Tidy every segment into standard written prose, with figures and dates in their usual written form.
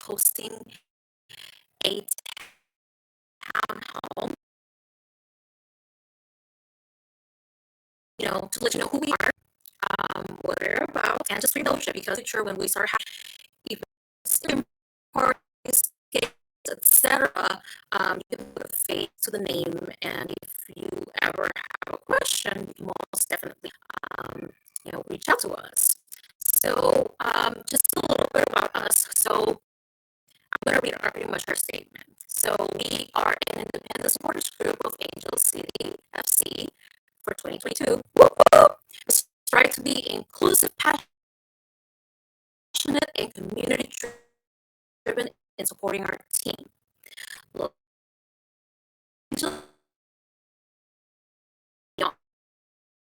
hosting a town hall, to let you know who we are, what we're about, and just promotion. Because sure, when we start having events, parties, gigs, etc., you can put a face to the name, and if you ever have a question, you most definitely, reach out to us. So, just a little bit about us. So, I'm going to read pretty much our statement. So, we are an independent supporters group of Angel City FC for 2022. We strive to be inclusive, passionate, and community driven in supporting our team. Look, Angel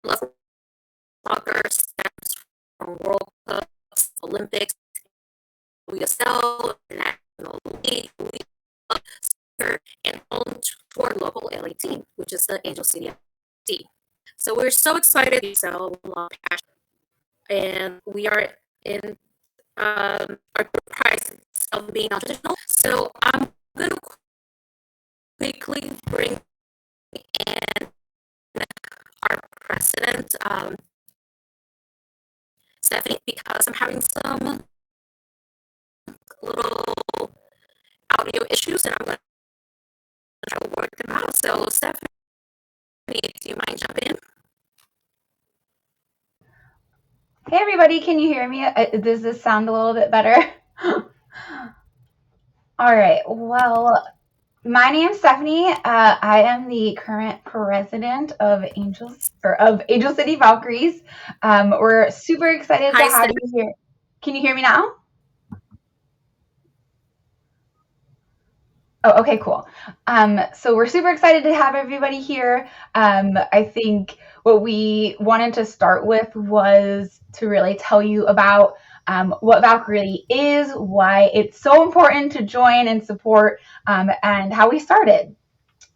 love soccer stems from World Cups, Olympics, NWSL, National League, soccer, and home to our local LA team, which is the Angel City FC. So we're so excited to sell and we are in our price of being non-traditional. So I'm going to quickly bring in our president, Stephanie, because I'm having some little audio issues and I'm going to try to work them out. So Stephanie, do you mind jumping in? Hey everybody, can you hear me? Does this sound a little bit better? All right, well, my name's Stephanie. I am the current president of Angel City Valkyries. We're super excited to Hi, have Stephanie. you here. Can you hear me now? Oh, okay, cool. So we're super excited to have everybody here. I think what we wanted to start with was to really tell you about what Valkyrie is, why it's so important to join and support, and how we started.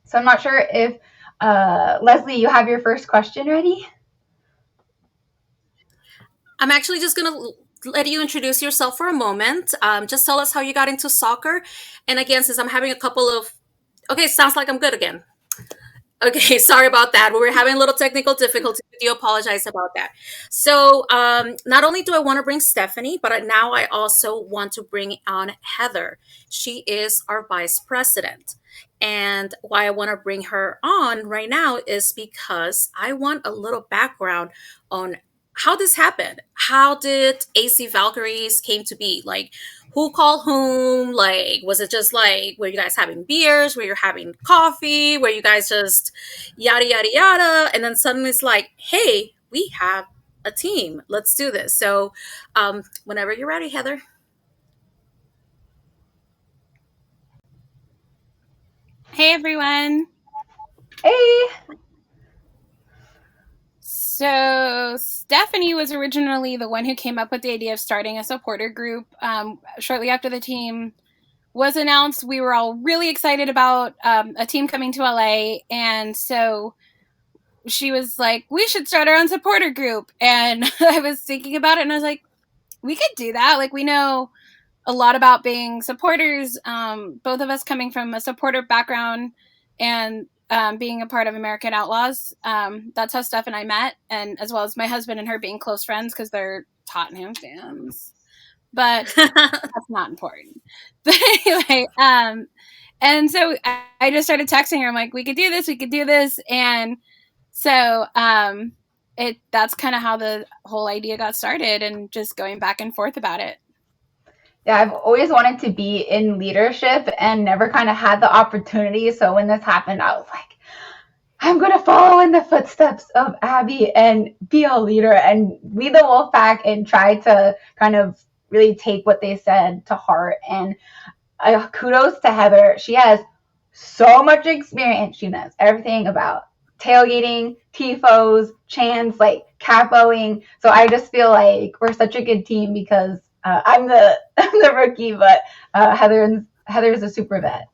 So I'm not sure if Leslie, you have your first question ready? I'm actually just going to let you introduce yourself for a moment. Just tell us how you got into soccer. And again, since I'm having a couple of, okay, sounds like I'm good again. Okay, sorry about that. We were having a little technical difficulty. We do apologize about that. So, not only do I want to bring Stephanie, but now I also want to bring on Heather. She is our vice president. And why I want to bring her on right now is because I want a little background on how this happened. How did AC Valkyries came to be? Like, who called whom? Like, was it just like, were you guys having beers? Were you having coffee? Were you guys just yada, yada, yada? And then suddenly it's like, hey, we have a team. Let's do this. So, whenever you're ready, Heather. Hey everyone. Hey. So Stephanie was originally the one who came up with the idea of starting a supporter group. Shortly after the team was announced, we were all really excited about a team coming to LA. And so she was like, we should start our own supporter group. And I was thinking about it and I was like, we could do that. Like, we know a lot about being supporters, both of us coming from a supporter background and being a part of American Outlaws. That's how Steph and I met, and as well as my husband and her being close friends because they're Tottenham fans. But that's not important. But anyway, and so I just started texting her. I'm like, we could do this, we could do this. And so that's kind of how the whole idea got started and just going back and forth about it. Yeah, I've always wanted to be in leadership and never kind of had the opportunity. So when this happened, I was like, I'm going to follow in the footsteps of Abby and be a leader and lead the wolf pack and try to kind of really take what they said to heart. And kudos to Heather. She has so much experience. She knows everything about tailgating, tifos, chants, like capoing. So I just feel like we're such a good team because I'm the I'm the rookie, but Heather's a super vet.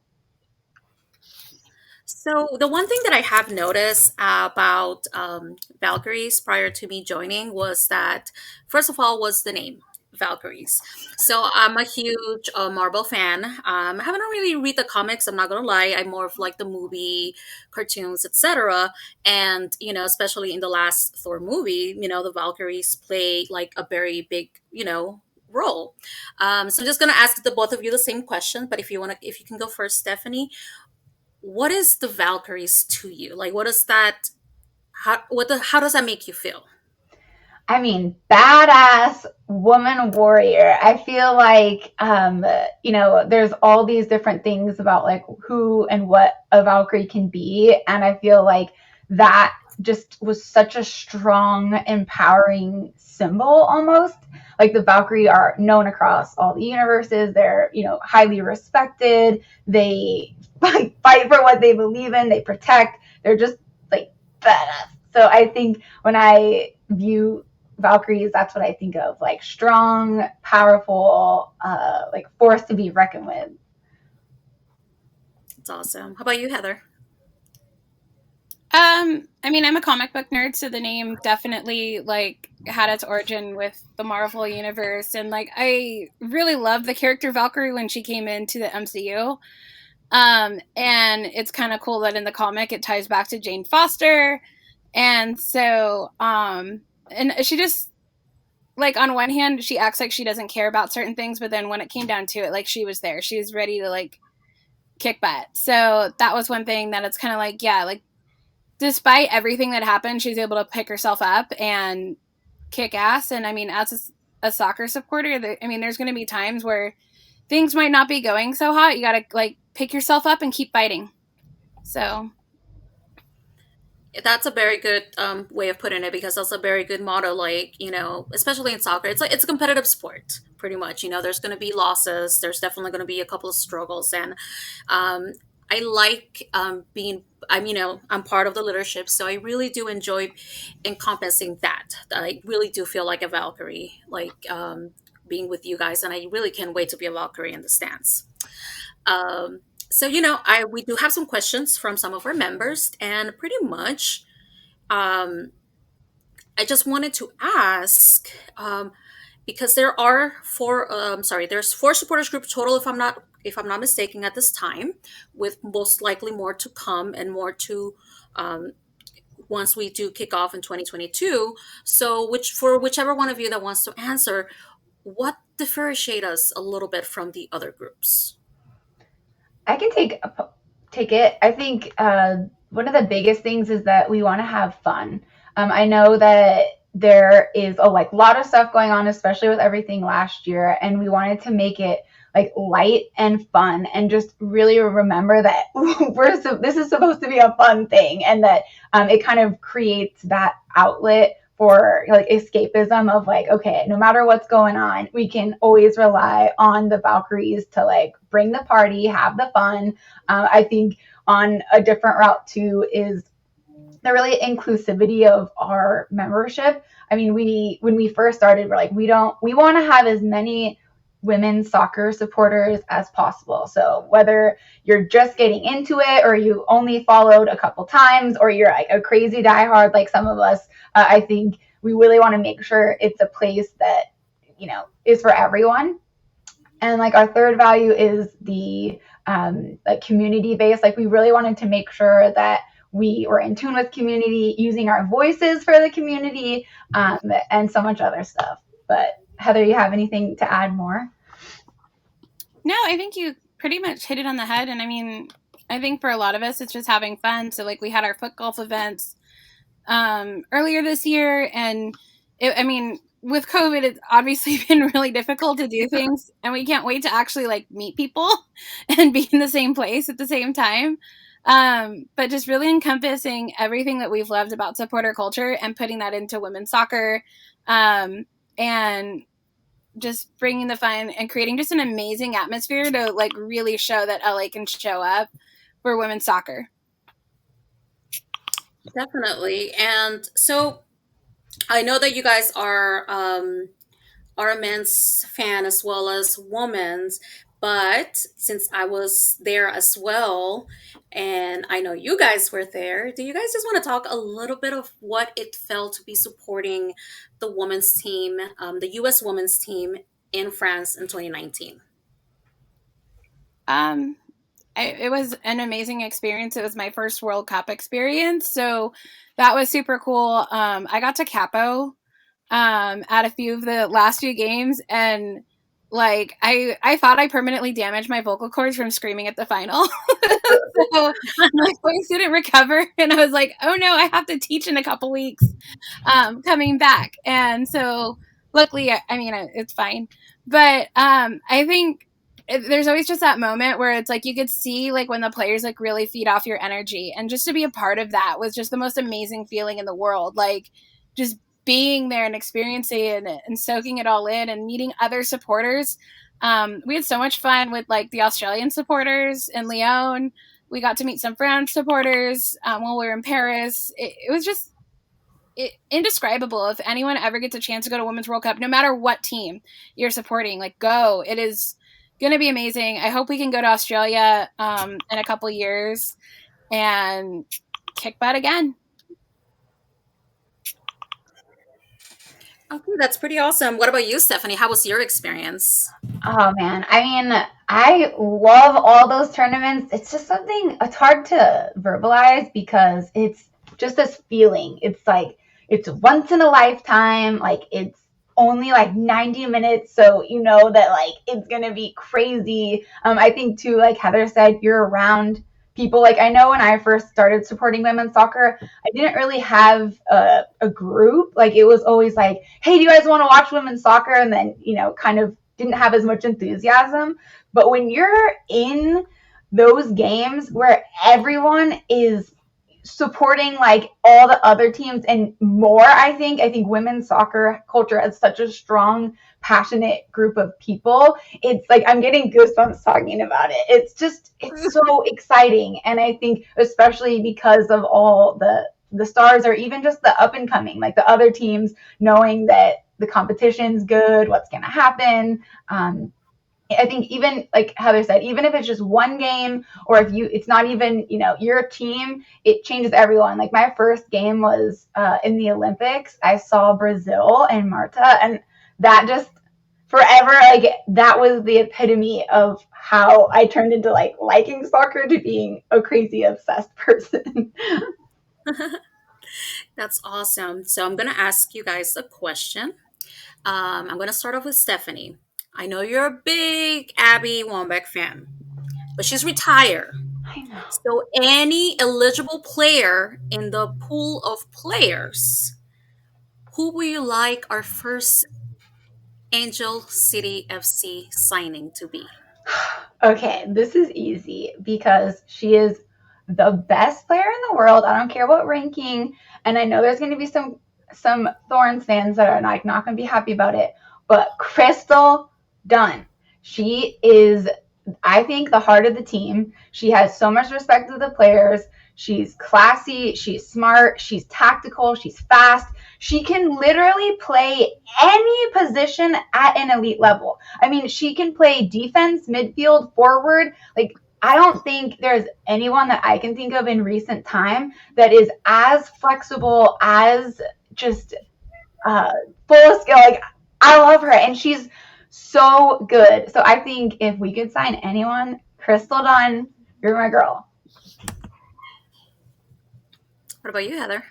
So the one thing that I have noticed about Valkyries prior to me joining was that, first of all, was the name. Valkyries. So I'm a huge Marvel fan. I haven't really read the comics. I'm not gonna lie. I'm more of like the movie, cartoons, etc. And especially in the last Thor movie, the Valkyries play like a very big, role. So I'm just gonna ask the both of you the same question. But if you can go first, Stephanie, what is the Valkyries to you? Like, what does that? How does that make you feel? I mean, badass woman warrior. I feel like, there's all these different things about like who and what a Valkyrie can be. And I feel like that just was such a strong, empowering symbol almost. Like the Valkyrie are known across all the universes. They're, highly respected. They fight for what they believe in. They protect. They're just like badass. So I think when I view Valkyries, that's what I think of, like strong, powerful, like force to be reckoned with. It's awesome. How about you, Heather? I mean, I'm a comic book nerd, so the name definitely like had its origin with the Marvel universe, and like I really loved the character Valkyrie when she came into the MCU. And it's kind of cool that in the comic it ties back to Jane Foster, and so and she just like on one hand she acts like she doesn't care about certain things, but then when it came down to it, like she was there, she was ready to like kick butt. So that was one thing that it's kind of like, yeah, like despite everything that happened, she's able to pick herself up and kick ass. And I mean, as a soccer supporter, I mean, there's going to be times where things might not be going so hot. You got to like pick yourself up and keep fighting. So That's a very good way of putting it, because that's a very good motto. Like, especially in soccer, it's like it's a competitive sport, pretty much. There's going to be losses. There's definitely going to be a couple of struggles, and um, I like being. I'm part of the leadership, so I really do enjoy encompassing that. I really do feel like a Valkyrie, like being with you guys, and I really can't wait to be a Valkyrie in the stands. So we do have some questions from some of our members, and pretty much, um, I just wanted to ask, because there are four. There's four supporters group total, if I'm not mistaken, at this time, with most likely more to come and more to um, once we do kick off in 2022. So, whichever one of you that wants to answer, what differentiate us a little bit from the other groups? I can take it. I think one of the biggest things is that we want to have fun. I know that there is a lot of stuff going on, especially with everything last year, and we wanted to make it like light and fun, and just really remember that this is supposed to be a fun thing, and that it kind of creates that outlet for like escapism of like, okay, no matter what's going on, we can always rely on the Valkyries to like bring the party, have the fun. I think on a different route too is the really inclusivity of our membership. I mean, when we first started, we're like, we want to have as many women's soccer supporters as possible. So whether you're just getting into it, or you only followed a couple times, or you're like a crazy diehard like some of us, I think we really want to make sure it's a place that is for everyone. And like our third value is the like community base. Like we really wanted to make sure that we were in tune with community, using our voices for the community, and so much other stuff. But Heather, you have anything to add more? no, I think you pretty much hit it on the head. And I mean, I think for a lot of us, it's just having fun. So like we had our foot golf events earlier this year, and I mean, with COVID, it's obviously been really difficult to do things, and we can't wait to actually like meet people and be in the same place at the same time. But just really encompassing everything that we've loved about supporter culture and putting that into women's soccer, and just bringing the fun and creating just an amazing atmosphere to like really show that LA can show up for women's soccer. Definitely. And so I know that you guys are are a men's fan as well as women's. But since I was there as well, and I know you guys were there, do you guys just want to talk a little bit of what it felt to be supporting the women's team, the U.S. women's team in France in 2019? It was an amazing experience. It was my first World Cup experience, so that was super cool. I got to capo at a few of the last few games, and like I thought I permanently damaged my vocal cords from screaming at the final. So my voice didn't recover, and I was like, oh no, I have to teach in a couple weeks coming back. And so luckily, I mean, it's fine. But I think there's always just that moment where it's like you could see like when the players like really feed off your energy, and just to be a part of that was just the most amazing feeling in the world. Like just being there and experiencing it and soaking it all in and meeting other supporters. We had so much fun with like the Australian supporters in Lyon. We got to meet some French supporters while we were in Paris. It was just indescribable. If anyone ever gets a chance to go to Women's World Cup, no matter what team you're supporting, like go. It is going to be amazing. I hope we can go to Australia in a couple years and kick butt again. Okay, that's pretty awesome. What about you, Stephanie? How was your experience? Oh man, I mean, I love all those tournaments. It's just something, it's hard to verbalize because it's just this feeling. It's like it's once in a lifetime, like it's only like 90 minutes, so you know that like it's gonna be crazy. I think too, like Heather said, you're around people. Like I know when I first started supporting women's soccer, I didn't really have a group. Like it was always like, hey, do you guys want to watch women's soccer? And then, kind of didn't have as much enthusiasm. But when you're in those games where everyone is supporting like all the other teams and more, I think women's soccer culture has such a strong, passionate group of people. It's like I'm getting goosebumps talking about it. It's so exciting. And I think especially because of all the stars, or even just the up and coming, like the other teams, knowing that the competition's good, what's going to happen. I think even like Heather said, even if it's just one game, or if it's not even, your team, it changes everyone. Like my first game was in the Olympics. I saw Brazil and Marta, and that just forever, like that was the epitome of how I turned into like liking soccer to being a crazy obsessed person. That's awesome. So I'm going to ask you guys a question. I'm going to start off with Stephanie. I know you're a big Abby Wambach fan, but she's retired. I know. So any eligible player in the pool of players, who will you like our first Angel City FC signing to be? Okay, this is easy because she is the best player in the world. I don't care what ranking, and I know there's going to be some Thorns fans that are like not going to be happy about it. But Crystal Dunn, she is, I think, the heart of the team. She has so much respect for the players. She's classy, she's smart, she's tactical, she's fast. She can literally play any position at an elite level. I mean, she can play defense, midfield, forward. Like, I don't think there's anyone that I can think of in recent time that is as flexible, as just full of skill. Like, I love her, and she's so good. So I think if we could sign anyone, Crystal Dunn, you're my girl. What about you, Heather?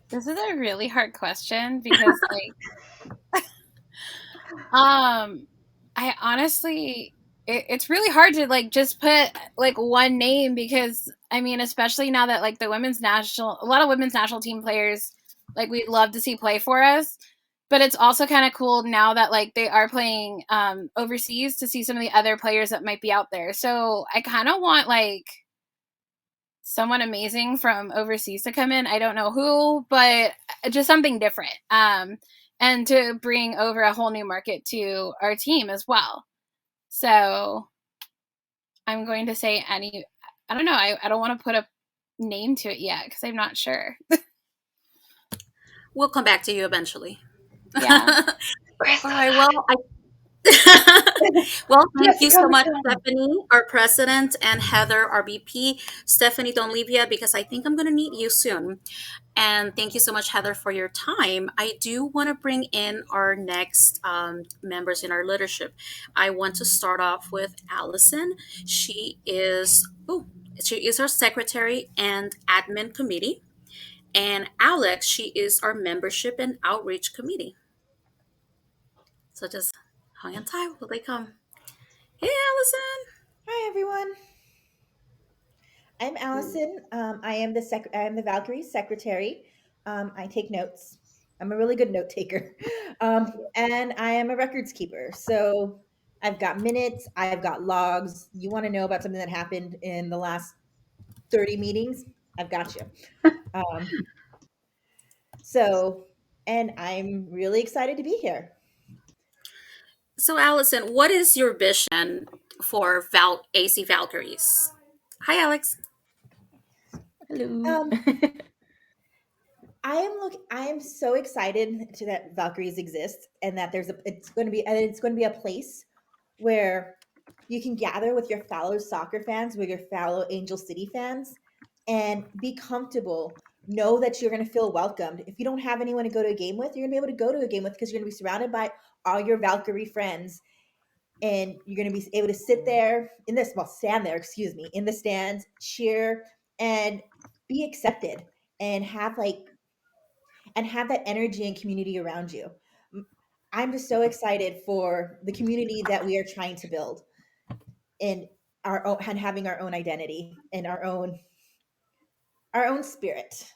This is a really hard question because like I honestly it's really hard to like just put like one name, because I mean, especially now that like a lot of women's national team players like we'd love to see play for us, but it's also kind of cool now that like they are playing overseas, to see some of the other players that might be out there. So I kind of want like someone amazing from overseas to come in. I don't know who, but just something different. And to bring over a whole new market to our team as well. So I'm going to say I don't know. I don't want to put a name to it yet because I'm not sure. We'll come back to you eventually. Yeah. All right. Well, thank you Jessica, so we much, can. Stephanie, our president, and Heather, our VP. Stephanie, don't leave yet because I think I'm going to need you soon. And thank you so much, Heather, for your time. I do want to bring in our next members in our leadership. I want to start off with Allison. She is our secretary and admin committee. And Alex, she is our membership and outreach committee. So just hang on tight while they come. Hey, Allison. Hi everyone. I'm Allison. I am the Valkyries secretary. I take notes. I'm a really good note taker, and I am a records keeper. So I've got minutes. I've got logs. You want to know about something that happened in the last 30 meetings? I've got you. Um, so, and I'm really excited to be here. So, Allison, what is your vision for AC Valkyries? Hi, Alex. Hello. Um, I am so excited to that Valkyries exist and that it's going to be a place where you can gather with your fellow soccer fans, with your fellow Angel City fans, and be comfortable. Know that you're going to feel welcomed. If you don't have anyone to go to a game with, you're going to be able to go to a game with because you're going to be surrounded by all your Valkyrie friends, and you're going to be able to sit there stand there, excuse me, in the stands, cheer, and be accepted, and have that energy and community around you. I'm just so excited for the community that we are trying to build in our own, and having our own identity and our own spirit.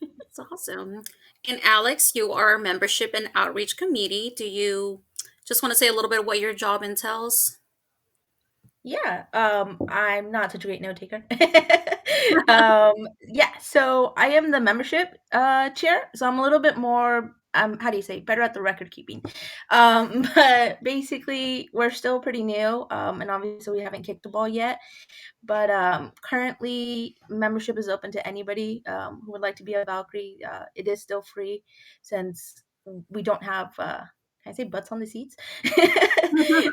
That's awesome. And Alex, you are our membership and outreach committee. Do you just want to say a little bit of what your job entails? Yeah, I'm not such a great note taker. Yeah, so I am the membership chair, so I'm a little bit more how do you say, better at the record keeping. But basically we're still pretty new, and obviously we haven't kicked the ball yet. But currently membership is open to anybody who would like to be a Valkyrie. It is still free since we don't have can I say butts on the seats?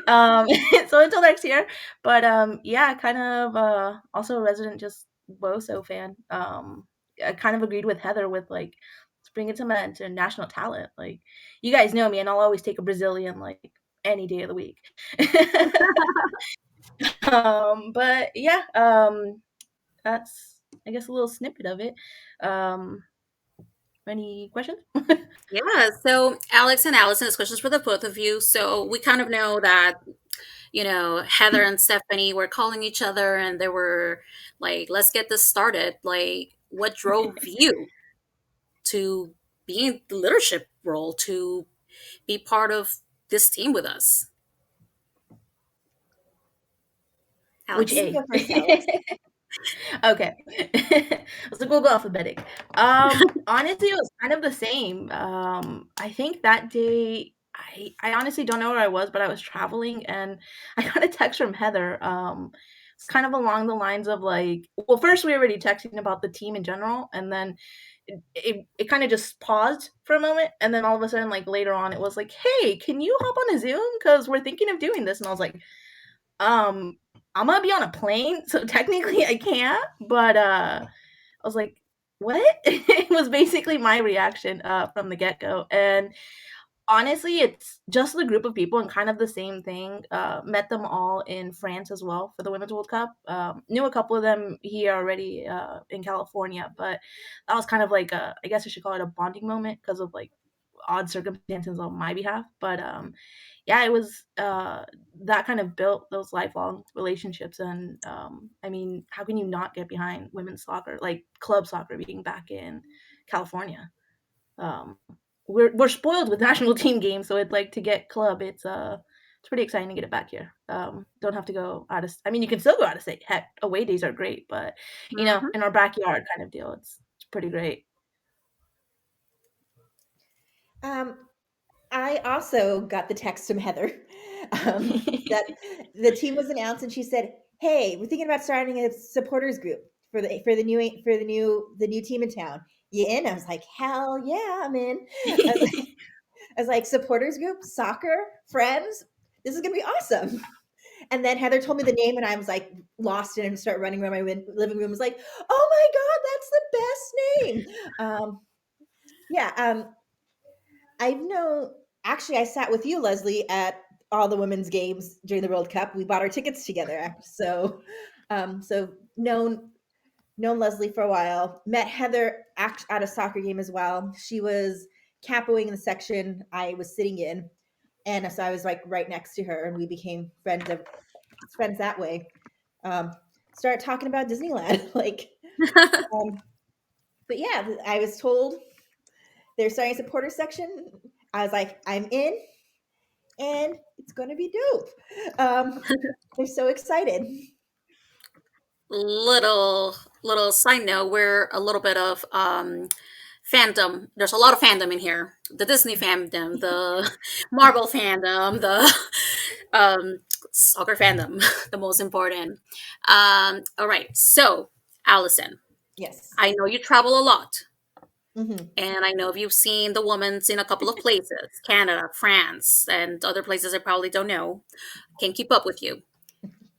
um, so until next year. But yeah, kind of also a resident just Woso fan. I kind of agreed with Heather with like let's bring in some international talent. Like you guys know me, and I'll always take a Brazilian like any day of the week. But yeah, that's I guess a little snippet of it. Um, any questions? Yeah. So, Alex and Allison, this question's for the both of you. So, we kind of know that, Heather and Stephanie were calling each other and they were like, let's get this started. Like, what drove you to be in the leadership role, to be part of this team with us? Which Alex? You can A? go first, Alex. Okay. Let's go alphabetic. Honestly, it was kind of the same. I think that day, I honestly don't know where I was, but I was traveling and I got a text from Heather. It's kind of along the lines of like, well, first we were already texting about the team in general, and then it kind of just paused for a moment, and then all of a sudden, like later on, it was like, hey, can you hop on a Zoom? Because we're thinking of doing this. And I was like, um, I'm gonna be on a plane, so technically I can't. But I was like, "What?" It was basically my reaction from the get go, and honestly, it's just the group of people and kind of the same thing. Met them all in France as well for the Women's World Cup. Knew a couple of them here already in California, but that was kind of like I guess I should call it a bonding moment because of like odd circumstances on my behalf. But yeah, it was that kind of built those lifelong relationships. And I mean, how can you not get behind women's soccer, like club soccer, being back in California? Um, we're spoiled with national team games, so it's like to get club, it's pretty exciting to get it back here. Don't have to go out of. I mean, you can still go out of state. Heck, away days are great, but Mhm. in our backyard kind of deal, it's pretty great. Um, I also got the text from Heather that the team was announced, and she said, "Hey, we're thinking about starting a supporters group for the new team in town. You in?" I was like, "Hell yeah, I'm in." I was like, supporters group, soccer, friends, this is gonna be awesome. And then Heather told me the name, and I was like lost in it and start running around my living room. I was like, oh my God, that's the best name. Yeah. I've known, actually, I sat with you, Leslie, at all the women's games during the World Cup. We bought our tickets together. So known Leslie for a while. Met Heather at a soccer game as well. She was capoing in the section I was sitting in, and so I was like right next to her, and we became friends that way. Started talking about Disneyland, like, but yeah, I was told they're starting a supporter section. I was like, I'm in, and it's going to be dope. They're so excited. Little side note, we're a little bit of fandom. There's a lot of fandom in here. The Disney fandom, the Marvel fandom, the soccer fandom, the most important. All right, so Allison, Yes. I know you travel a lot. Mm-hmm. And I know you've seen the women's in a couple of places, Canada, France, and other places I probably don't know. Can't keep up with you.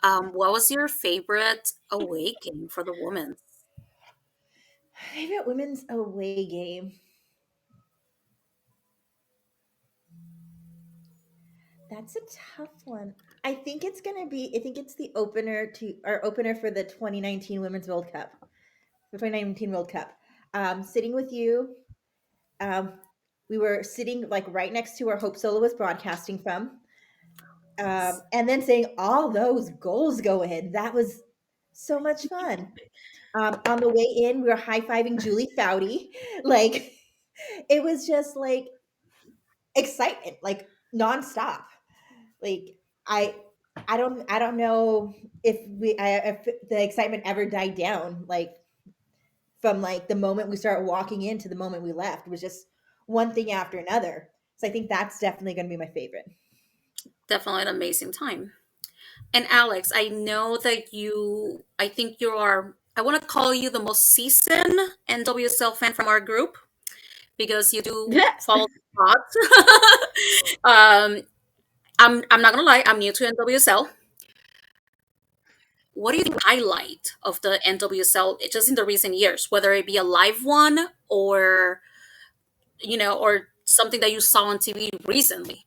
What was your favorite away game for the women? Favorite women's away game? That's a tough one. I think it's the opener for the 2019 Women's World Cup. The 2019 World Cup. Sitting with you. We were sitting like right next to where Hope Solo was broadcasting from. And then saying all those goals go in. That was so much fun. On the way in, we were high-fiving Julie Foudy. Like, it was just like excitement, like nonstop. Like, I don't know if the excitement ever died down, like from like the moment we started walking in to the moment we left. It was just one thing after another. So I think that's definitely going to be my favorite. Definitely an amazing time. And Alex, I know that I think you are, I want to call you the most seasoned NWSL fan from our group because you do Yeah. follow the spots. I'm not going to lie, I'm new to NWSL. What do you think the highlight of the NWSL just in the recent years, whether it be a live one or, or something that you saw on TV recently?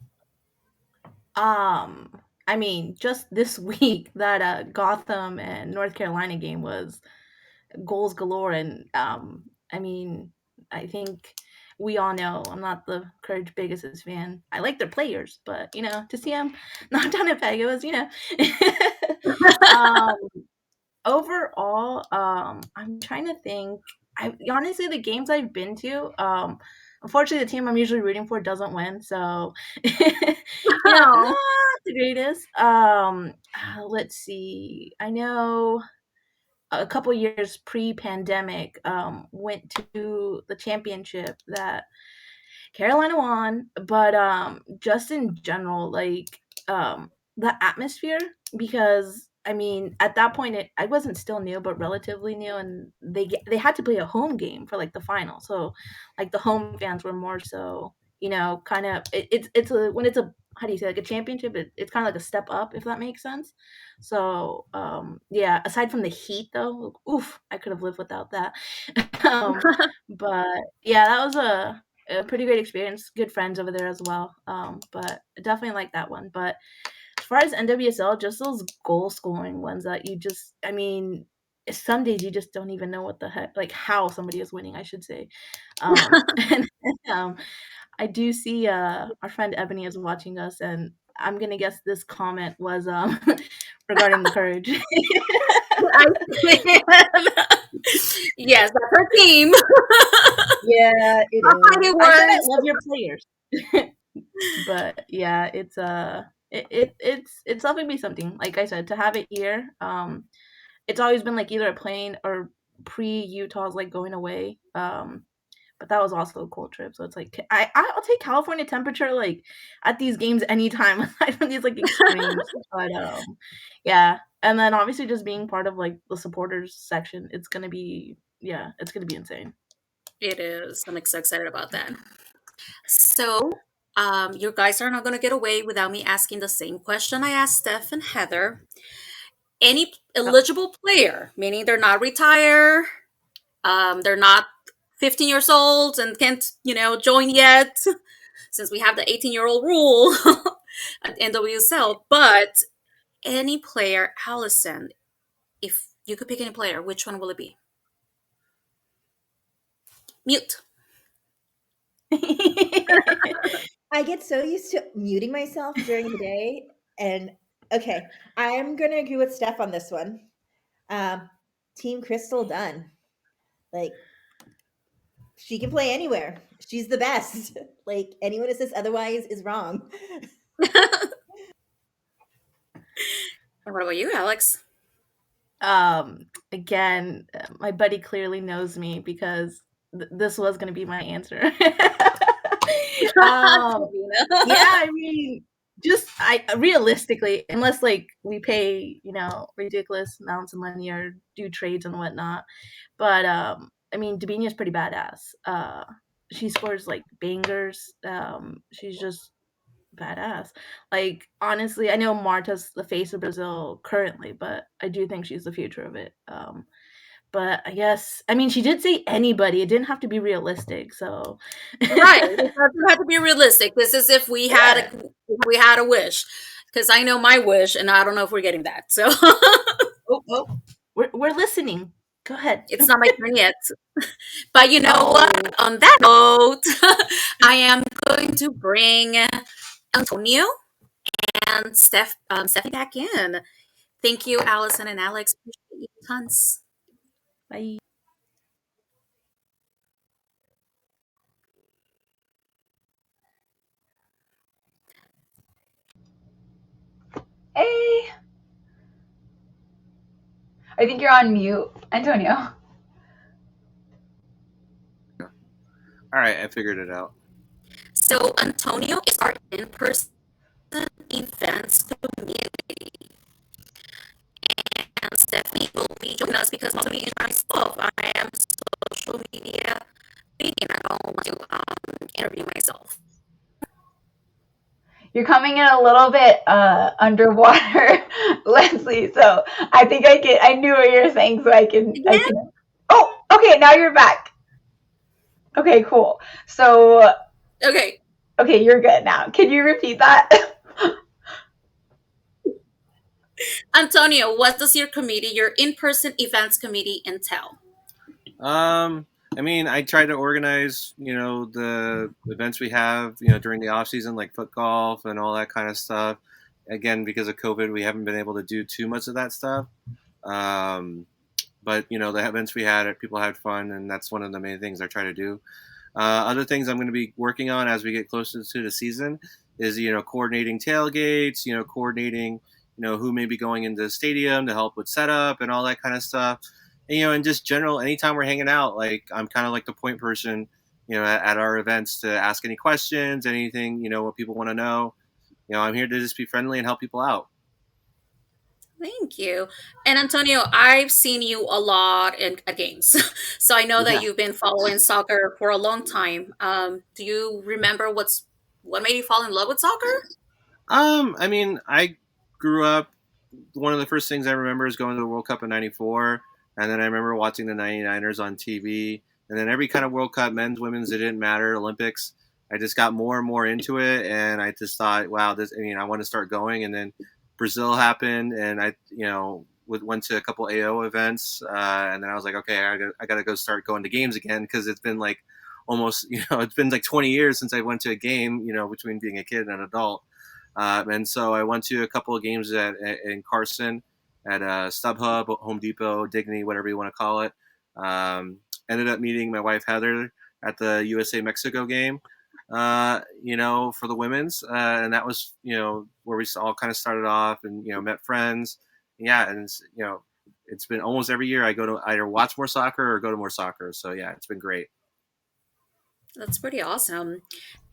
I mean, just this week that Gotham and North Carolina game was goals galore, and I mean, I think we all know I'm not the Courage Pegasus fan. I like their players, but to see them knocked down at Peg, it was um, overall, I'm trying to think. I honestly, the games I've been to, unfortunately, the team I'm usually rooting for doesn't win, so not Oh, the greatest. Let's see. I know a couple years pre-pandemic, went to the championship that Carolina won, but just in general, like the atmosphere, because I mean at that point I wasn't still new, but relatively new, and they had to play a home game for like the final, so like the home fans were more so kind of it's a when it's a how do you say like a championship, it's kind of like a step up, if that makes sense. So yeah, aside from the heat though, oof, I could have lived without that. um, but yeah, that was a pretty great experience. Good friends over there as well. But definitely like that one. But as far as NWSL, just those goal scoring ones that I mean, some days you just don't even know what the heck, like how somebody is winning, I should say. And I do see our friend Ebony is watching us, and I'm gonna guess this comment was regarding the Courage. I can. Yes, that's her team. Yeah, it Our is. fighting I said I words. love your players. But yeah, it's definitely something. Like I said, to have it here, it's always been like either a plane or pre Utah's like going away. But that was also a cool trip. So it's like I'll take California temperature like at these games anytime aside from these like extremes. But yeah, and then obviously just being part of like the supporters section, it's gonna be it's gonna be insane. It is. I'm so excited about that. So You guys are not going to get away without me asking the same question I asked Steph and Heather. Any Oh. eligible player, meaning they're not retired, they're not 15 years old and can't, join yet, since we have the 18-year-old rule at NWSL. But any player, Allison, if you could pick any player, which one will it be? Mute. I get so used to muting myself during the day. And okay, I am going to agree with Steph on this one. Team Crystal Dunn. Like, she can play anywhere. She's the best. Like, anyone who says otherwise is wrong. And what about you, Alex? Again, my buddy clearly knows me because this was going to be my answer. Yeah, I mean, just realistically, unless like we pay, ridiculous amounts of money or do trades and whatnot. But I mean, Davina's pretty badass. She scores like bangers. She's just badass. Like, honestly, I know Marta's the face of Brazil currently, but I do think she's the future of it. But I guess, I mean, she did say anybody. It didn't have to be realistic. So Right. It doesn't have to be realistic. This is if we had a wish, because I know my wish, and I don't know if we're getting that. So oh, we're listening. Go ahead. it's not my turn yet. But you know what? On that note, I am going to bring Antonio and Stephanie back in. Thank you, Allison and Alex. Appreciate you tons. Bye. Hey. I think you're on mute, Antonio. All right, I figured it out. So Antonio is our in-person events community, and Stephanie will be joining us because most of me myself, I am social media vegan. I don't want to interview myself. You're coming in a little bit underwater, Leslie. So I think I knew what you're saying, so I can. Oh, okay. Now you're back. Okay, cool. So. Okay. Okay, you're good now. Can you repeat that? Antonio, what does your in-person events committee entail? I mean, I try to organize, the events we have, during the off season, like foot golf and all that kind of stuff. Again, because of COVID, we haven't been able to do too much of that stuff. But the events we had, people had fun, and that's one of the main things I try to do. Other things I'm going to be working on as we get closer to the season is, coordinating tailgates, coordinating, who may be going into the stadium to help with setup and all that kind of stuff. And just general, anytime we're hanging out, like I'm kind of like the point person, at our events to ask any questions, anything, what people want to know. I'm here to just be friendly and help people out. Thank you. And Antonio, I've seen you a lot at games. So I know that you've been following soccer for a long time. Do you remember what made you fall in love with soccer? I mean, I grew up, one of the first things I remember is going to the World Cup in '94. And then I remember watching the 99ers on TV. And then every kind of World Cup, men's, women's, it didn't matter, Olympics. I just got more and more into it. And I just thought, wow, I want to start going. And then Brazil happened. And I, went to a couple AO events. And then I was like, okay, I got to go start going to games again. Because it's been like almost, it's been like 20 years since I went to a game, between being a kid and an adult. And so I went to a couple of games in Carson, at StubHub, Home Depot, Dignity, whatever you want to call it. Ended up meeting my wife Heather at the USA-Mexico game, for the women's. And that was, where we all kind of started off and, met friends. Yeah, and it's been almost every year I go to either watch more soccer or go to more soccer. So, yeah, it's been great. That's pretty awesome.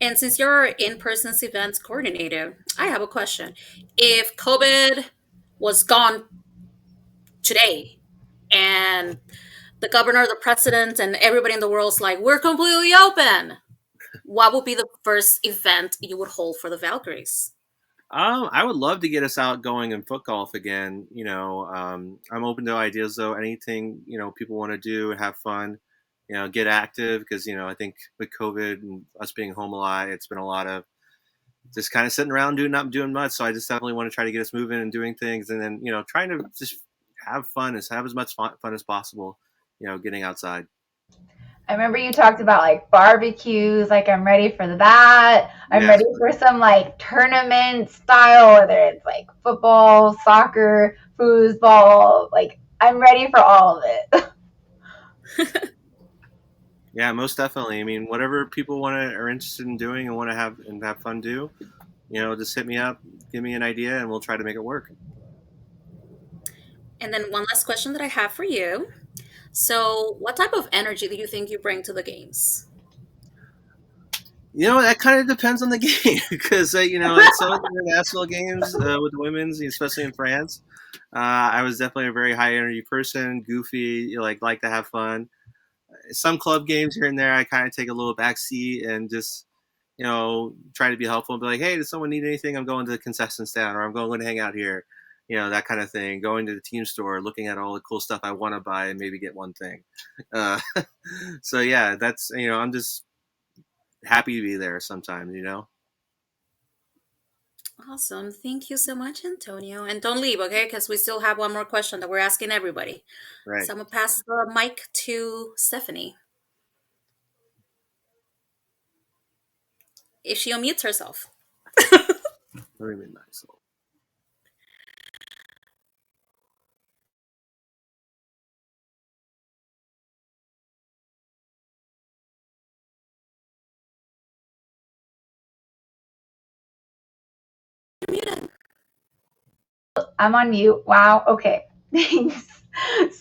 And since you're in-person events coordinator, I have a question. If COVID was gone today and the governor, the president, and everybody in the world's like, we're completely open, What would be the first event you would hold for the Valkyries? I would love to get us out going in foot golf again. I'm open to ideas though. Anything people want to do, have fun, get active because I think with COVID and us being home a lot, it's been a lot of just kind of sitting around not doing much. So I just definitely want to try to get us moving and doing things, and then trying to just have fun, have as much fun as possible. Getting outside. I remember you talked about like barbecues, like I'm ready for that. I'm Yes. ready for some like tournament style, whether it's like football, soccer, foosball, like I'm ready for all of it. Yeah, most definitely. I mean, whatever people are interested in doing and want to have fun do, just hit me up, give me an idea, and we'll try to make it work. And then one last question that I have for you. So, what type of energy do you think you bring to the games? That kind of depends on the game because at some of the international games with the women's, especially in France, I was definitely a very high energy person, goofy, like to have fun. Some club games here and there, I kind of take a little backseat and just try to be helpful and be like, hey, does someone need anything? I'm going to the concession stand, or I'm going to hang out here, that kind of thing. Going to the team store, looking at all the cool stuff I want to buy and maybe get one thing. So yeah, that's I'm just happy to be there sometimes. Awesome. Thank you so much, Antonio. And don't leave, okay? Because we still have one more question that we're asking everybody. Right. So I'm going to pass the mic to Stephanie. If she unmutes herself. Very nice. I'm on mute. Wow. Okay. Thanks.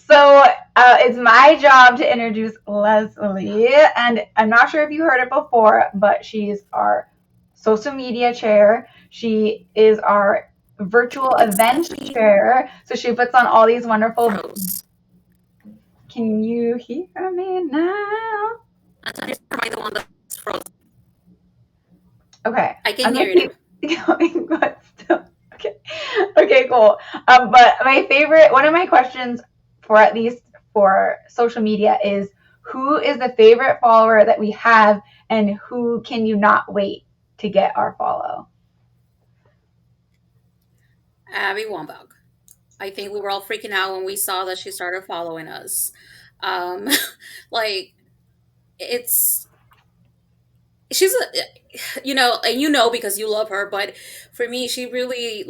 So it's my job to introduce Leslie, and I'm not sure if you heard it before, but she's our social media chair. She is our virtual event chair. So she puts on all these wonderful. Can you hear me now? Antonio's probably the one that's frozen. Okay. I can hear you now. Going, but still. Okay. Okay, cool. But one of my questions for at least for social media is who is the favorite follower that we have and who can you not wait to get our follow? Abby Wambach. I think we were all freaking out when we saw that she started following us. Like, she's and because you love her, but for me, she really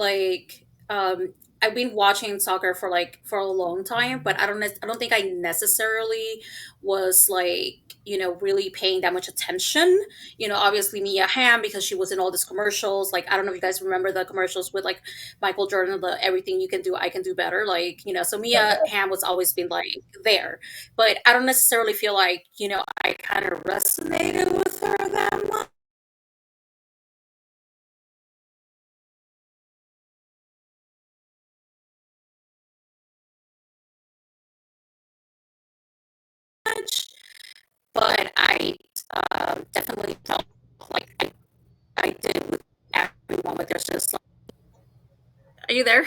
I've been watching soccer for a long time, but I don't think I necessarily was really paying that much attention. Obviously Mia Hamm, because she was in all these commercials. Like, I don't know if you guys remember the commercials with like Michael Jordan, the everything you can do, I can do better. So Mia Hamm was always been there, but I don't necessarily feel like I kind of resonated with her that much. But I definitely felt like I did with everyone. But there's just are you there?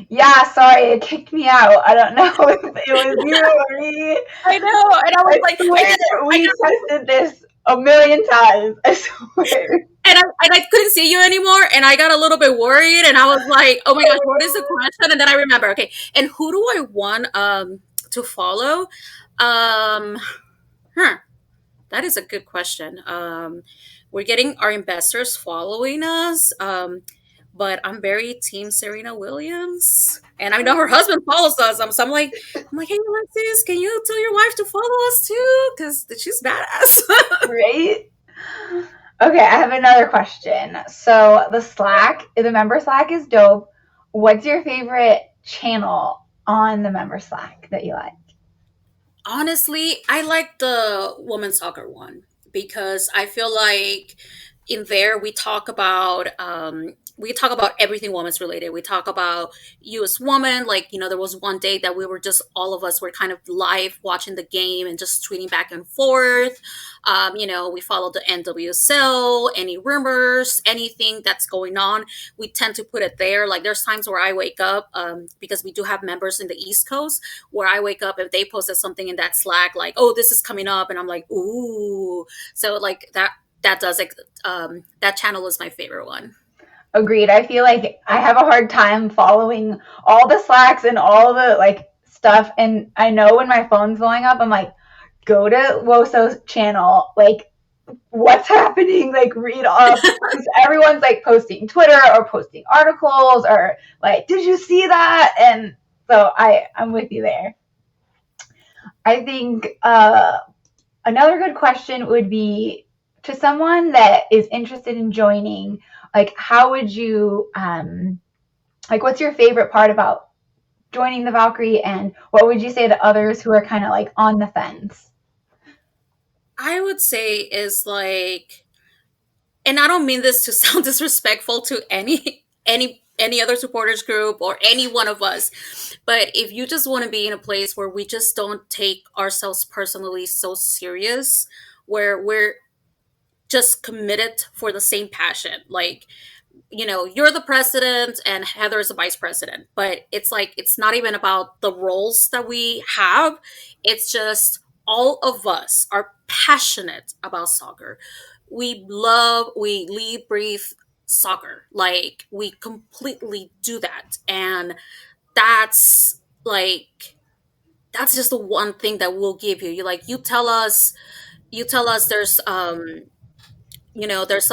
Yeah, sorry, it kicked me out. I don't know if it was you or me. I know, and I was like, we tested this a million times. I swear. And I couldn't see you anymore, and I got a little bit worried, and I was like, "Oh my gosh, what is the question?" And then I remember, okay, and who do I want to follow? That is a good question. We're getting our investors following us, but I'm very team Serena Williams, and I know her husband follows us. So I'm like, hey Alexis, can you tell your wife to follow us too? Because she's badass. Right? Okay, I have another question. So the member Slack is dope. What's your favorite channel on the member Slack that you like? Honestly, I like the women's soccer one because I feel like in there we talk about we talk about everything women's related. We talk about you as woman. Like, there was one day that we were just, all of us were kind of live watching the game and just tweeting back and forth. We follow the NWSL, any rumors, anything that's going on, we tend to put it there. Like, there's times where I wake up, because we do have members in the East Coast, where I wake up if they posted something in that Slack, like, oh, this is coming up. And I'm like, ooh. So like that does, that channel is my favorite one. Agreed. I feel like I have a hard time following all the Slacks and all the like stuff. And I know when my phone's blowing up, I'm like, go to Woso's channel. Like, what's happening? Like, read up. Everyone's like posting Twitter or posting articles or like, did you see that? And so I'm with you there. I think another good question would be, to someone that is interested in joining, like, how would you, like, what's your favorite part about joining the Valkyrie, and what would you say to others who are kind of like on the fence? I would say is like, and I don't mean this to sound disrespectful to any other supporters group or any one of us, but if you just want to be in a place where we just don't take ourselves personally so serious, where we're just committed for the same passion, like, you're the president and Heather is the vice president, but it's like, it's not even about the roles that we have. It's just all of us are passionate about soccer. We lead, breathe soccer. Like, we completely do that. And that's like, that's just the one thing that we'll give you. You tell us there's, there's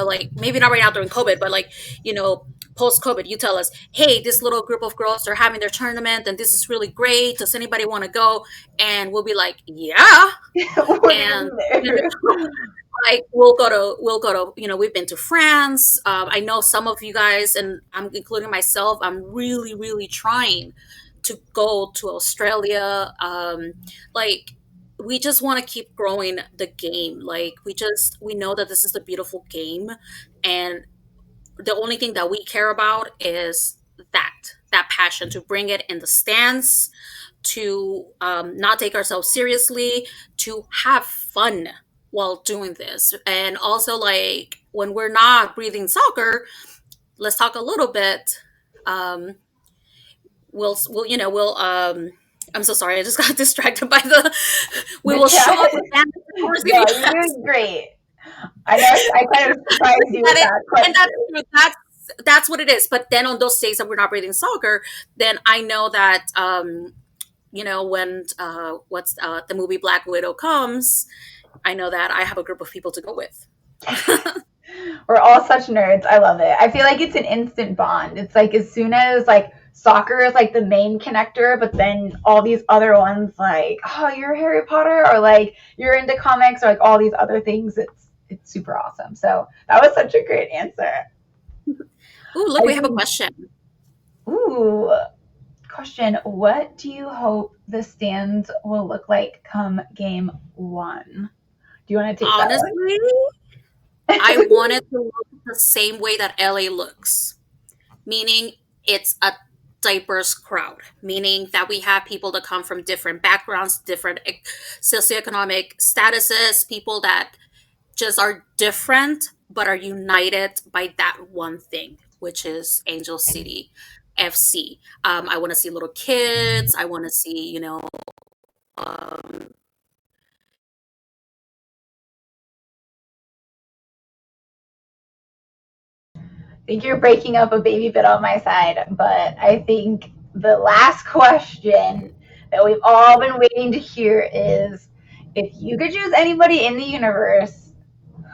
like, maybe not right now during COVID, but like, post COVID, you tell us, hey, this little group of girls are having their tournament and this is really great. Does anybody want to go? And we'll be like, yeah. And like, we'll go to, we've been to France. I know some of you guys, and I'm including myself, I'm really, really trying to go to Australia. Like, we just want to keep growing the game. Like, we know that this is a beautiful game, and the only thing that we care about is that passion to bring it in the stands, to not take ourselves seriously, to have fun while doing this. And also, like, when we're not breathing soccer, let's talk a little bit. We'll I'm so sorry, I just got distracted by we will show up with that. Yeah, you're doing great. I know I kind of surprised you with that question. And that's what it is. But then on those days that we're not breathing soccer, then I know that when the movie Black Widow comes, I know that I have a group of people to go with. We're all such nerds. I love it. I feel like it's an instant bond. It's like, as soon as like soccer is like the main connector, but then all these other ones, like, oh, you're Harry Potter, or like you're into comics, or like all these other things, it's super awesome. So that was such a great answer. Ooh, look, we have a question. Ooh, question. What do you hope the stands will look like come game 1? Do you want to take that one? Honestly, I want it to look the same way that LA looks, meaning it's a diverse crowd, meaning that we have people that come from different backgrounds, different socioeconomic statuses, people that just are different but are united by that one thing, which is Angel City FC. I want to see little kids. I want to see, I think you're breaking up a baby bit on my side, but I think the last question that we've all been waiting to hear is, if you could choose anybody in the universe,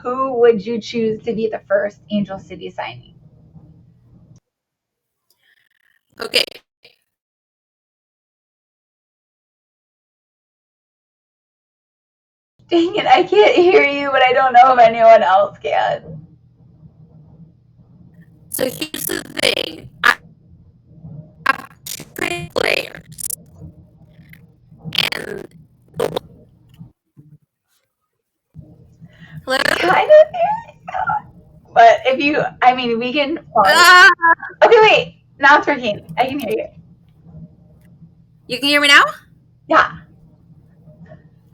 who would you choose to be the first Angel City signing? Okay. Dang it, I can't hear you, but I don't know if anyone else can. So here's the thing. I have 2 great players. And hello? Kind of, but if if you, I mean, we can pause. Ah, Okay, wait. Now it's working. I can hear you. you can hear me now? Yeah.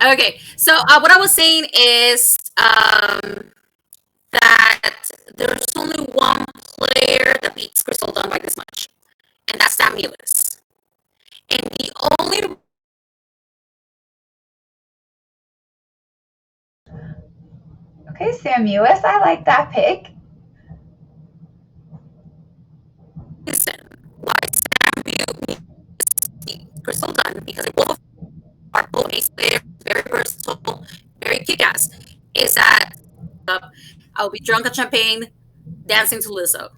Okay, so what I was saying is that there's only one player that beats Crystal Dunn by this much, and that's Sam Lewis. And the only Okay, Sam Lewis, I like that pick. reason why Sam Lewis beats Crystal Dunn, because they both are both ace players, very versatile, very kick-ass, is that I'll be drunk on champagne, dancing to Lizzo.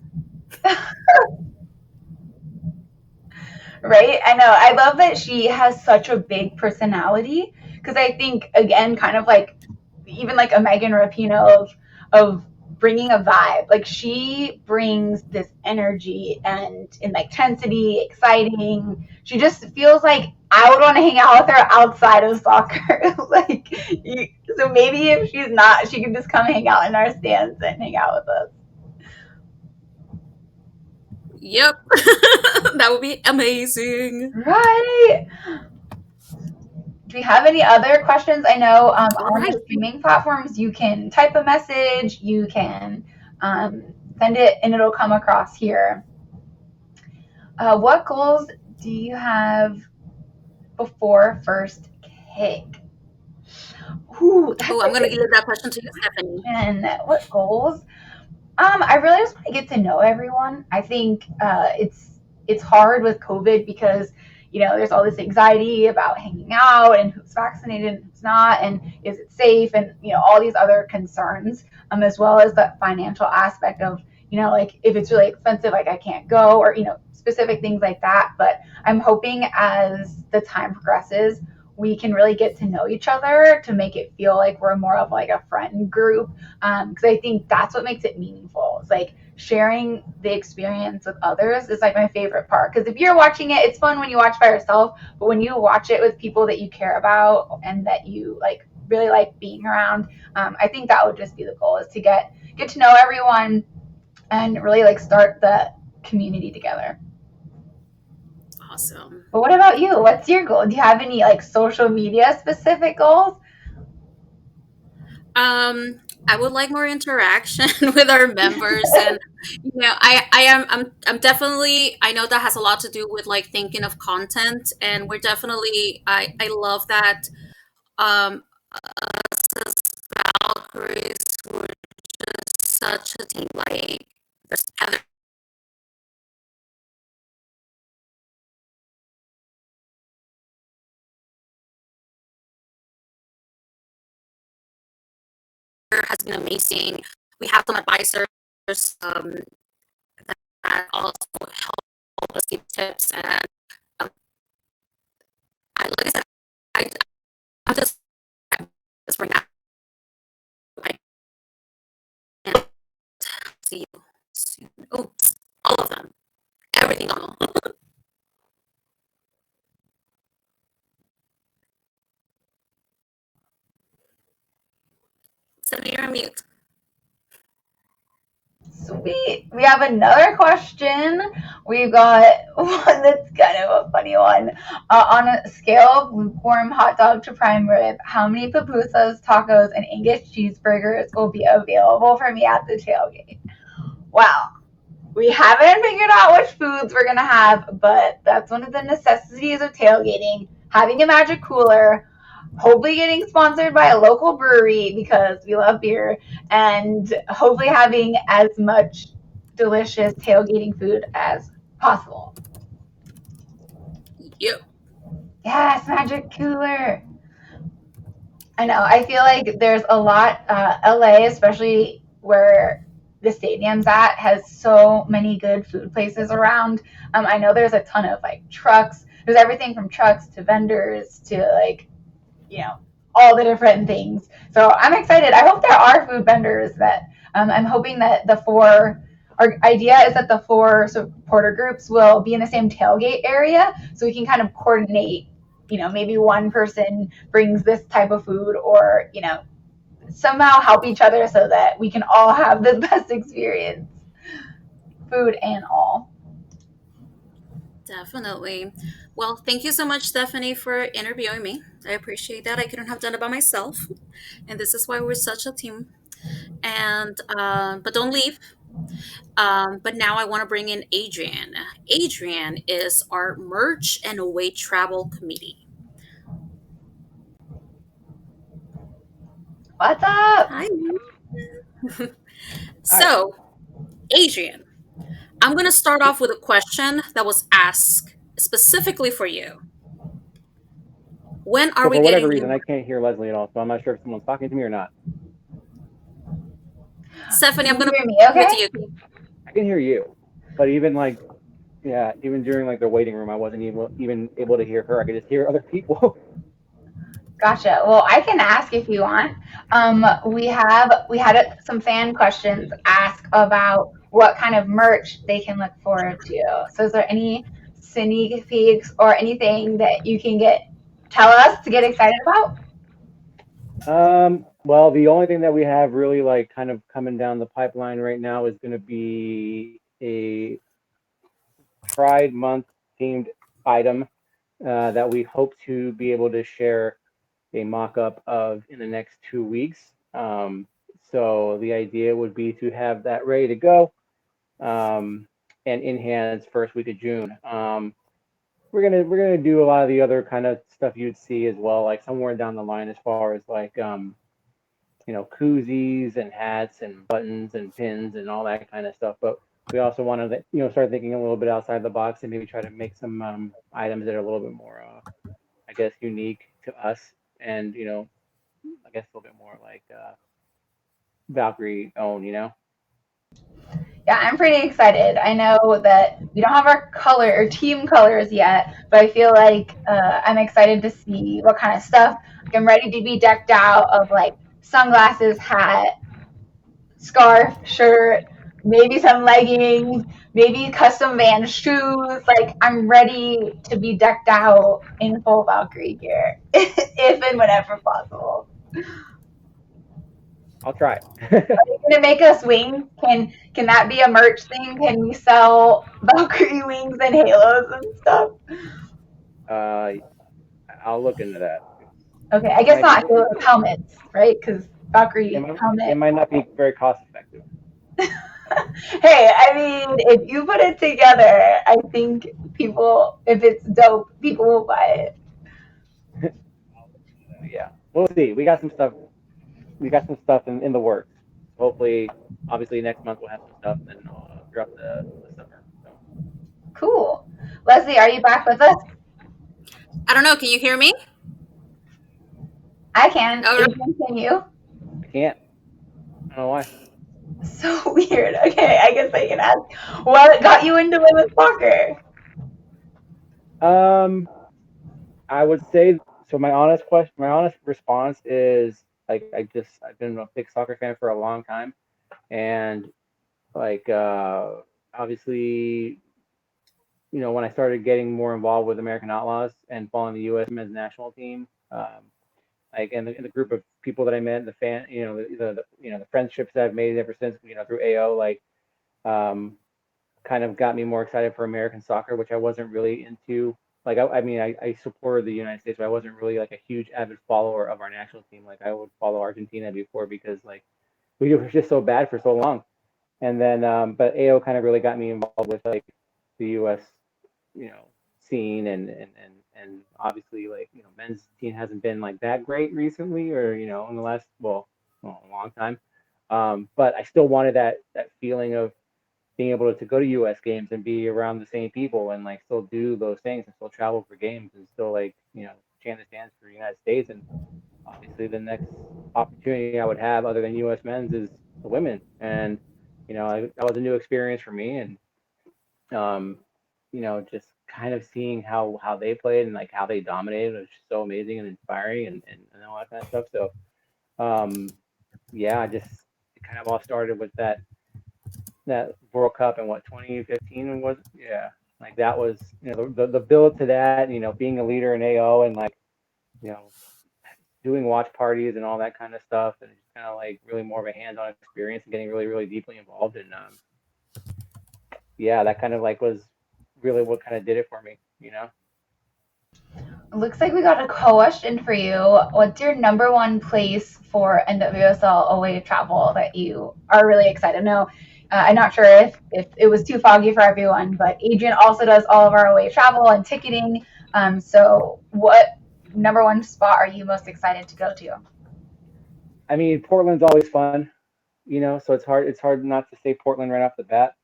Right? I know. I love that she has such a big personality because I think, again, kind of like even like a Megan Rapinoe of bringing a vibe. Like she brings this energy and intensity, exciting. She just feels like I would want to hang out with her outside of soccer. Like, so maybe if she's not, she can just come hang out in our stands and hang out with us. Yep. That would be amazing. Right. Do we have any other questions? I know on Right. the streaming platforms, you can type a message, you can send it, and it'll come across here. What goals do you have before first kick? Ooh, Oh, I'm going to give that question to you, Stephanie. And what goals? I really just want to get to know everyone. I think it's hard with COVID because there's all this anxiety about hanging out and who's vaccinated and who's not, and is it safe, and all these other concerns, as well as the financial aspect of like if it's really expensive, like I can't go, or specific things like that. But I'm hoping as the time progresses, we can really get to know each other to make it feel like we're more of like a friend group, because I think that's what makes it meaningful. It's like sharing the experience with others is like my favorite part, because if you're watching it, it's fun when you watch by yourself, but when you watch it with people that you care about and that you like really like being around, I think that would just be the goal, is to get to know everyone and really like start the community together. Awesome. But what about you? What's your goal? Do you have any like social media specific goals? I would like more interaction with our members, and I'm definitely, I know that has a lot to do with like thinking of content, and we're definitely, I love that us as Valkyries, we're just such a team. Like there's Heather has been amazing. We have some advisors that also help us give tips, and like I said, I'm just right now. I can't see you soon. Oh, all of them, everything on. Send me your mute. Sweet. We have another question. We've got one that's kind of a funny one. On a scale of lukewarm hot dog to prime rib, how many pupusas, tacos, and English cheeseburgers will be available for me at the tailgate? Wow. We haven't figured out which foods we're going to have, but that's one of the necessities of tailgating. Having a magic cooler, hopefully getting sponsored by a local brewery because we love beer, and hopefully having as much delicious tailgating food as possible. Yep. Yes, magic cooler. I know. I feel like there's a lot, LA, especially where the stadium's at, has so many good food places around. I know there's a ton of like trucks. There's everything from trucks to vendors to like, all the different things. So I'm excited. I hope there are food vendors that I'm hoping that our idea is that the 4 supporter groups will be in the same tailgate area, so we can kind of coordinate, maybe one person brings this type of food, or, somehow help each other so that we can all have the best experience, food and all. Definitely. Well, thank you so much, Stephanie, for interviewing me. I appreciate that. I couldn't have done it by myself, and this is why we're such a team. And but don't leave. But now I want to bring in Adrian. Adrian is our merch and away travel committee. What's up? Hi. So, Adrian, I'm going to start off with a question that was asked specifically for you. When are So we for whatever getting reason, you? I can't hear Leslie at all, so I'm not sure if someone's talking to me or not. Stephanie, I'm Can going you to hear me give it to okay? you. I can hear you, but even like, yeah, even during like the waiting room, I wasn't even able to hear her. I could just hear other people. Gotcha. Well, I can ask if you want. We had some fan questions ask about what kind of merch they can look forward to. So, is there any sneak peeks or anything that you can tell us to get excited about? Well, the only thing that we have really like kind of coming down the pipeline right now is going to be a Pride Month themed item that we hope to be able to share a mock-up of in the next 2 weeks. So the idea would be to have that ready to go and in hands first week of June. We're gonna do a lot of the other kind of stuff you'd see as well, like somewhere down the line as far as like koozies and hats and buttons and pins and all that kind of stuff. But we also want to start thinking a little bit outside the box and maybe try to make some items that are a little bit more I guess unique to us and I guess a little bit more like Valkyrie own. Yeah, I'm pretty excited. I know that we don't have our color or team colors yet, but I feel like I'm excited to see what kind of stuff. Like, I'm ready to be decked out of like sunglasses, hat, scarf, shirt, maybe some leggings, maybe custom Vans shoes. Like, I'm ready to be decked out in full Valkyrie gear, if and whenever possible. I'll try. Gonna make us wings? Can that be a merch thing? Can we sell Valkyrie wings and halos and stuff? uh, I'll look into that. Okay, I guess Might be, not halos, helmets, right? Because Valkyrie it helmet. might not be very cost effective. Hey, I mean, if you put it together, I think people, if it's dope, people will buy it. Yeah, we'll see. We got some stuff. We got some stuff in the works. Hopefully, obviously next month we'll have some stuff, and I'll throughout the summer. So Cool. Leslie, are you back with us? I don't know. Can you hear me? I can. All right. Adrian, can you? I can't. I don't know why. So weird. Okay, I guess I can ask. What got you into women's soccer? I would say so. My honest response is like I've been a big soccer fan for a long time, and like obviously when I started getting more involved with American Outlaws and following the U.S. men's national team, like and the group of people that I met, the fan, the friendships that I've made ever since, through AO, like um, kind of got me more excited for American soccer, which I wasn't really into. Like I mean, I supported the United States, but I wasn't really like a huge avid follower of our national team. Like I would follow Argentina before because like we were just so bad for so long. And then, but AO kind of really got me involved with like the U.S. scene and obviously like men's team hasn't been like that great recently or in the last a long time. But I still wanted that feeling of being able to go to U.S. games and be around the same people and like still do those things and still travel for games and still like chant the stands for the United States. And obviously the next opportunity I would have other than U.S. men's is the women. And that was a new experience for me. And um, just kind of seeing how they played and like how they dominated was so amazing and inspiring and all that kind of stuff. So yeah, just it kind of all started with that World Cup in what 2015 was. Yeah, like that was the build to that. Being a leader in AO and like you know doing watch parties and all that kind of stuff and kind of like really more of a hands-on experience and getting really, really deeply involved. And yeah, that kind of like was really what kind of did it for me, you know? Looks like we got a question for you. What's your number one place for NWSL away travel that you are really excited? No, I'm not sure if it was too foggy for everyone, but Adrian also does all of our away travel and ticketing. So what number one spot are you most excited to go to? I mean, Portland's always fun, you know, so it's hard not to say Portland right off the bat.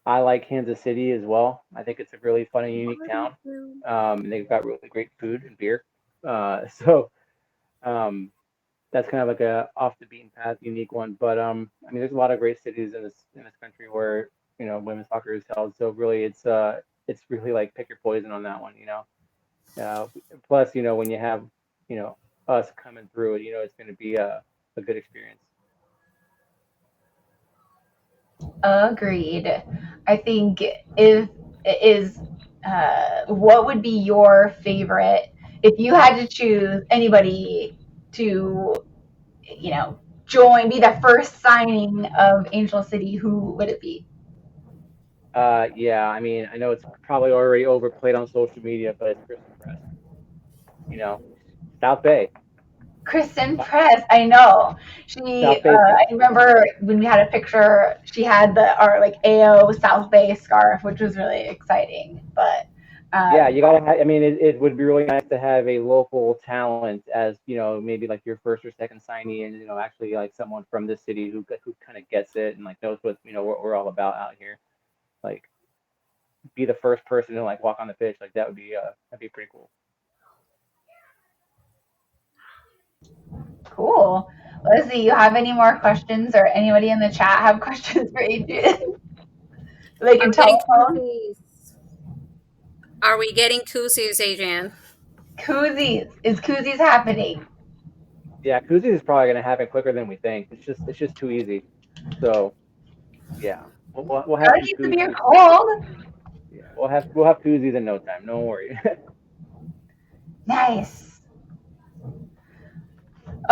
I like Kansas City as well. I think it's a really fun and unique town. And they've got really great food and beer. So um, that's kind of like a off the beaten path, unique one. But I mean, there's a lot of great cities in this country where you know women's soccer is held. So really, it's really like pick your poison on that one, you know. Uh, Plus, you know, when you have you know us coming through it, you know, it's going to be a good experience. Agreed. I think if it is, what would be your favorite if you had to choose anybody to, you know, join, be the first signing of Angel City? Who would it be? Yeah, I mean, I know it's probably already overplayed on social media, but it's Kristen Press. You know, South Bay. Kristen Press, I know. South Bay's I remember when we had a picture, she had our like AO South Bay scarf, which was really exciting. But yeah, you gotta. I mean, it would be really nice to have a local talent as you know, maybe like your first or second signee, and you know, actually like someone from the city who kind of gets it and like knows what you know what we're all about out here. Like, be the first person to like walk on the pitch. Like that'd be pretty cool. cool. Leslie, you have any more questions, or anybody in the chat have questions for Adrian? They can Are we getting telephone. koozies? Are we getting koozies, Adrian? Koozies. Is koozies happening? Yeah, koozies is probably gonna happen quicker than we think. It's just too easy. So yeah, we'll have Gotta some keep the beer koozies. cold. Yeah, we'll have koozies in no time. Don't worry. Nice.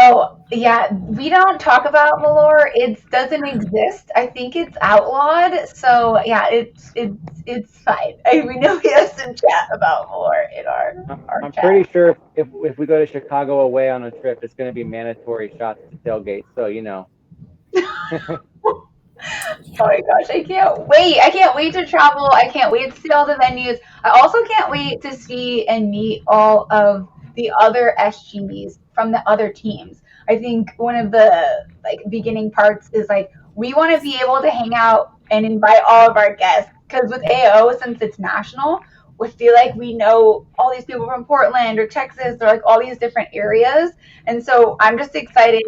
Oh, yeah, we don't talk about Valor. It doesn't exist. I think it's outlawed. So yeah, it's fine. We know we have some chat about Valor in our I'm chat. pretty sure if we go to Chicago away on a trip, it's going to be mandatory shots to tailgate. So you know. Oh my gosh, I can't wait. I can't wait to travel. I can't wait to see all the venues. I also can't wait to see and meet all of the other SGs from the other teams. I think one of the like beginning parts is like we want to be able to hang out and invite all of our guests because with AO, since it's national, we feel like we know all these people from Portland or Texas or like all these different areas. And so I'm just excited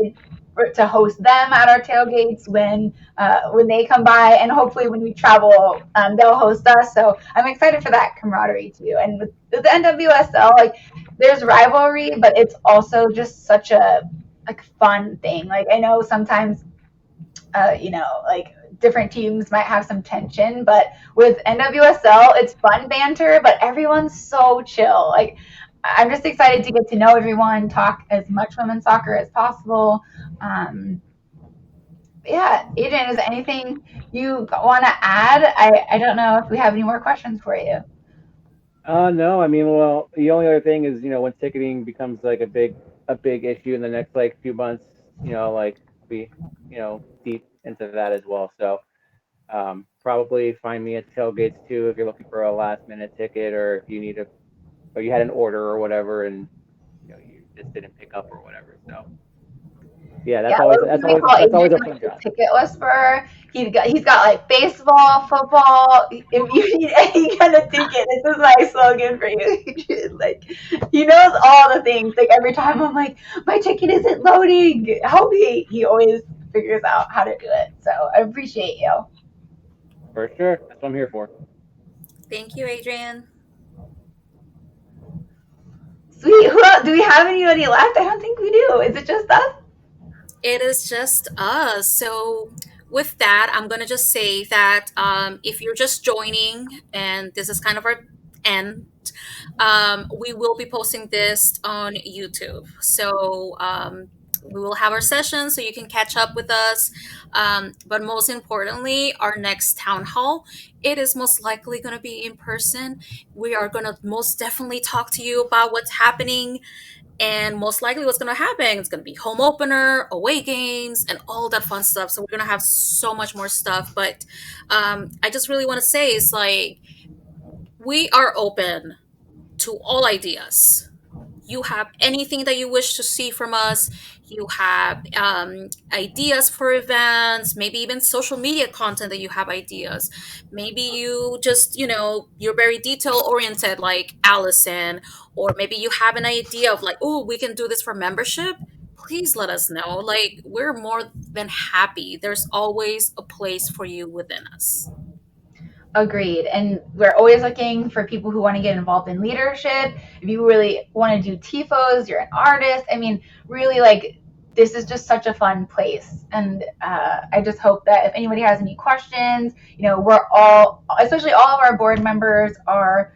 to host them at our tailgates when they come by, and hopefully when we travel, they'll host us. So I'm excited for that camaraderie too. And with the NWSL, like there's rivalry, but it's also just such a like fun thing. Like I know sometimes, you know, like different teams might have some tension, but with NWSL, it's fun banter, but everyone's so chill. Like I'm just excited to get to know everyone, talk as much women's soccer as possible. Um, yeah, Adrian, is there anything you want to add? I don't know if we have any more questions for you. No, I mean, well, the only other thing is, you know, when ticketing becomes like a big issue in the next like few months, you know, like be, you know, deep into that as well. So probably find me at tailgates too if you're looking for a last minute ticket or if you need a or you had an order or whatever and you know you just didn't pick up or whatever. So yeah, Yeah, we call that's always Adrian a like fun the job. ticket whisperer. He's got like baseball, football. If you need any kind of ticket, this is my slogan for you. Adrian. Like he knows all the things. Like every time I'm like, my ticket isn't loading. Help me. He always figures out how to do it. So I appreciate you. For sure. That's what I'm here for. Thank you, Adrian. Sweet. Who else? Do we have anybody left? I don't think we do. Is it just us? It is just us. So, with that, I'm going to just say that if you're just joining and this is kind of our end, we will be posting this on YouTube. So, we will have our sessions so you can catch up with us. But most importantly, our next town hall, it is most likely going to be in person. We are going to most definitely talk to you about what's happening, and most likely what's going to happen. It's going to be home opener, away games, and all that fun stuff. So we're going to have so much more stuff. But I just really want to say is like, we are open to all ideas. You have anything that you wish to see from us, you have ideas for events, maybe even social media content that you have ideas. Maybe you just, you're very detail oriented like Allison, or maybe you have an idea of like, oh, we can do this for membership. Please let us know. Like, we're more than happy. There's always a place for you within us. Agreed. And we're always looking for people who want to get involved in leadership. If you really want to do TIFOs, you're an artist. I mean, really, like, this is just such a fun place. And I just hope that if anybody has any questions, we're all, especially all of our board members are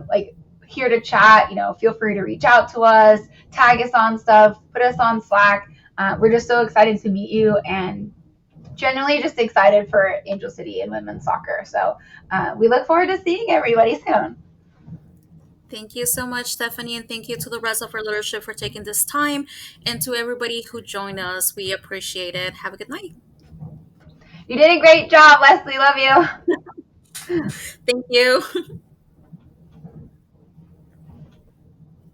like here to chat. Feel free to reach out to us, tag us on stuff, put us on Slack. We're just so excited to meet you, and generally just excited for Angel City and women's soccer. So we look forward to seeing everybody soon. Thank you so much, Stephanie, and thank you to the rest of our leadership for taking this time, and to everybody who joined us. We appreciate it. Have a good night. You did a great job, Leslie. Love you. Thank you.